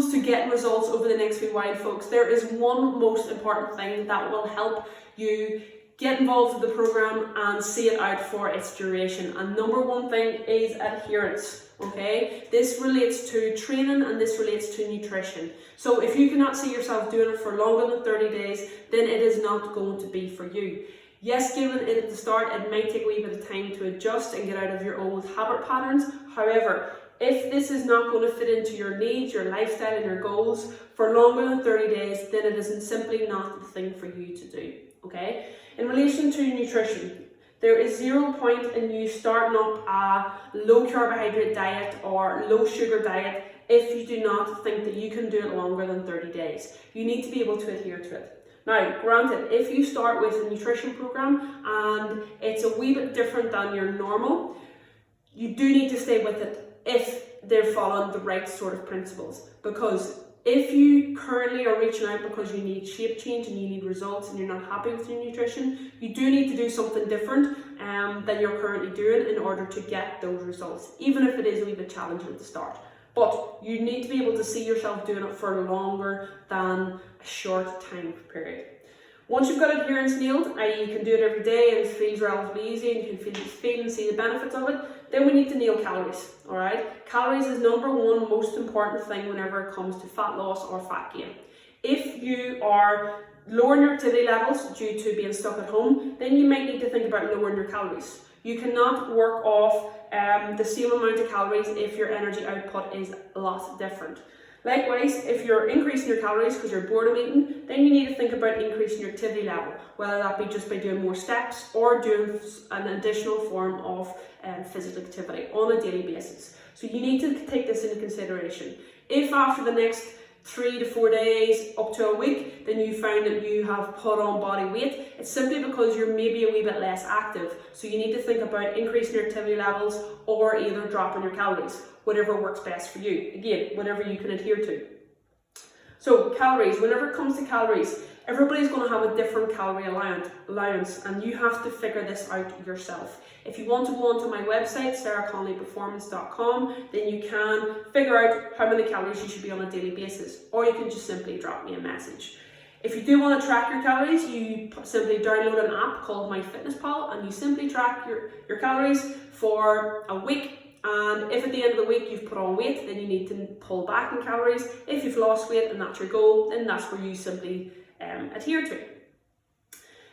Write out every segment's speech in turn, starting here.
comes to getting results over the next wee while, folks, there is one most important thing that will help you get involved with the program and see it out for its duration. And number one thing is adherence, okay? This relates to training and this relates to nutrition. So if you cannot see yourself doing it for longer than 30 days, then it is not going to be for you. Yes, given it at the start, it might take a wee bit of time to adjust and get out of your old habit patterns. However, if this is not going to fit into your needs, your lifestyle and your goals for longer than 30 days, then it is simply not the thing for you to do, okay? In relation to nutrition, there is 0 point in you starting up a low carbohydrate diet or low sugar diet if you do not think that you can do it longer than 30 days. You need to be able to adhere to it. Now, granted, if you start with a nutrition program and it's a wee bit different than your normal, you do need to stay with it if they're following the right sort of principles. Because if you currently are reaching out because you need shape change and you need results and you're not happy with your nutrition, you do need to do something different than you're currently doing in order to get those results, even if it is a wee bit challenging at the start. But you need to be able to see yourself doing it for longer than a short time period. Once you've got adherence nailed, i.e. you can do it every day and it feels relatively easy and you can feel and see the benefits of it, then we need to nail calories, alright? Calories is number one most important thing whenever it comes to fat loss or fat gain. If you are lowering your activity levels due to being stuck at home, then you might need to think about lowering your calories. You cannot work off the same amount of calories if your energy output is a lot different. Likewise, if you're increasing your calories because you're bored of eating, then you need to think about increasing your activity level, whether that be just by doing more steps or doing an additional form of physical activity on a daily basis. So you need to take this into consideration. If after the next 3 to 4 days, up to a week, then you found that you have put on body weight, it's simply because you're maybe a wee bit less active. So you need to think about increasing your activity levels or either dropping your calories, whatever works best for you. Again, whatever you can adhere to. So calories, whenever it comes to calories, everybody's going to have a different calorie allowance and you have to figure this out yourself. If you want to go onto my website, sarahconnellyperformance.com, then you can figure out how many calories you should be on a daily basis, or you can just simply drop me a message. If you do want to track your calories, you simply download an app called MyFitnessPal and you simply track your calories for a week. And if at the end of the week you've put on weight, then you need to pull back in calories. If you've lost weight and that's your goal, then that's where you simply adhere to.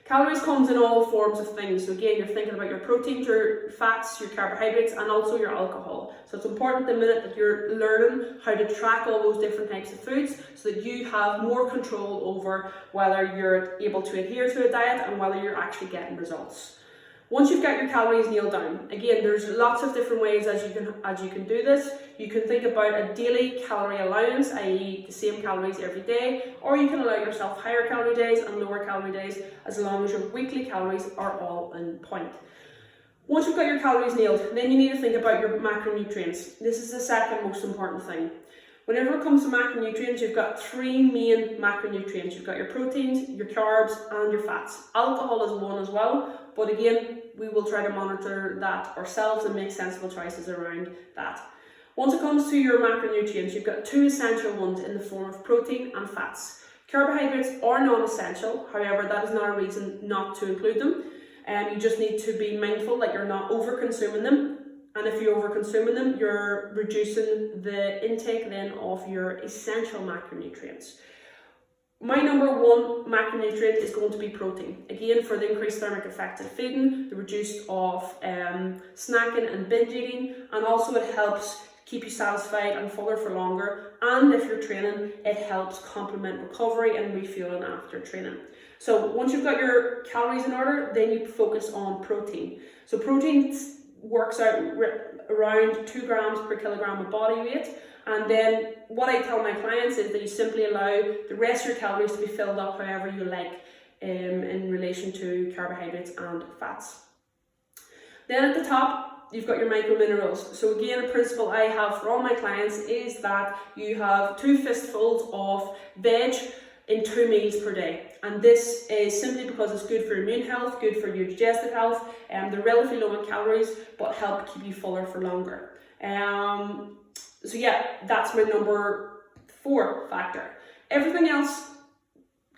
Calories comes in all forms of things. So again, you're thinking about your proteins, your fats, your carbohydrates, and also your alcohol. So it's important the minute that you're learning how to track all those different types of foods so that you have more control over whether you're able to adhere to a diet and whether you're actually getting results. Once you've got your calories nailed down, again, there's lots of different ways as you can do this. You can think about a daily calorie allowance, i.e. the same calories every day, or you can allow yourself higher calorie days and lower calorie days as long as your weekly calories are all in point. Once you've got your calories nailed, then you need to think about your macronutrients. This is the second most important thing. Whenever it comes to macronutrients, you've got 3 main macronutrients. You've got your proteins, your carbs, and your fats. Alcohol is one as well, but again, we will try to monitor that ourselves and make sensible choices around that. Once it comes to your macronutrients, you've got 2 essential ones in the form of protein and fats. Carbohydrates are non-essential, however, that is not a reason not to include them. You just need to be mindful that you're not over-consuming them. And if you're over-consuming them, you're reducing the intake then of your essential macronutrients. My number one macronutrient is going to be protein. Again, for the increased thermic effect of feeding, the reduced of snacking and binge eating, and also it helps keep you satisfied and fuller for longer. And if you're training, it helps complement recovery and refueling after training. So once you've got your calories in order, then you focus on protein. So protein works out around 2 grams per kilogram of body weight. And then what I tell my clients is that you simply allow the rest of your calories to be filled up however you like in relation to carbohydrates and fats. Then at the top, you've got your microminerals. So again, a principle I have for all my clients is that you have 2 fistfuls of veg in 2 meals per day. And this is simply because it's good for your immune health, good for your digestive health, and they're relatively low in calories, but help keep you fuller for longer. So yeah, that's my number 4 factor. Everything else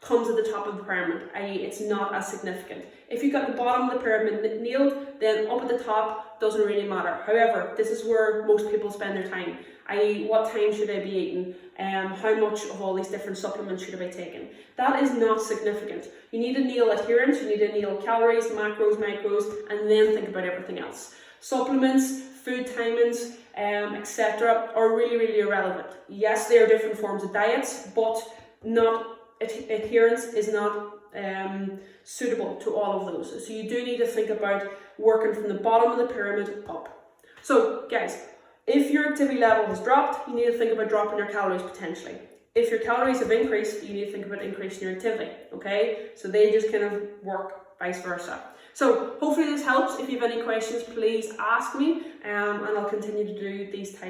comes at the top of the pyramid, i.e. it's not as significant. If you've got the bottom of the pyramid nailed, then up at the top doesn't really matter. However, this is where most people spend their time, i.e. what time should I be eating, how much of all these different supplements should I be taking. That is not significant. You need to nail adherence, you need to nail calories, macros, micros, and then think about everything else. Supplements, food timings, etc. are really, really irrelevant. Yes, they are different forms of diets, but adherence is not suitable to all of those. So you do need to think about working from the bottom of the pyramid up. So guys, if your activity level has dropped, you need to think about dropping your calories potentially. If your calories have increased, you need to think about increasing your activity, okay? So they just kind of work vice versa. So hopefully this helps. If you have any questions, please ask me, and I'll continue to do these types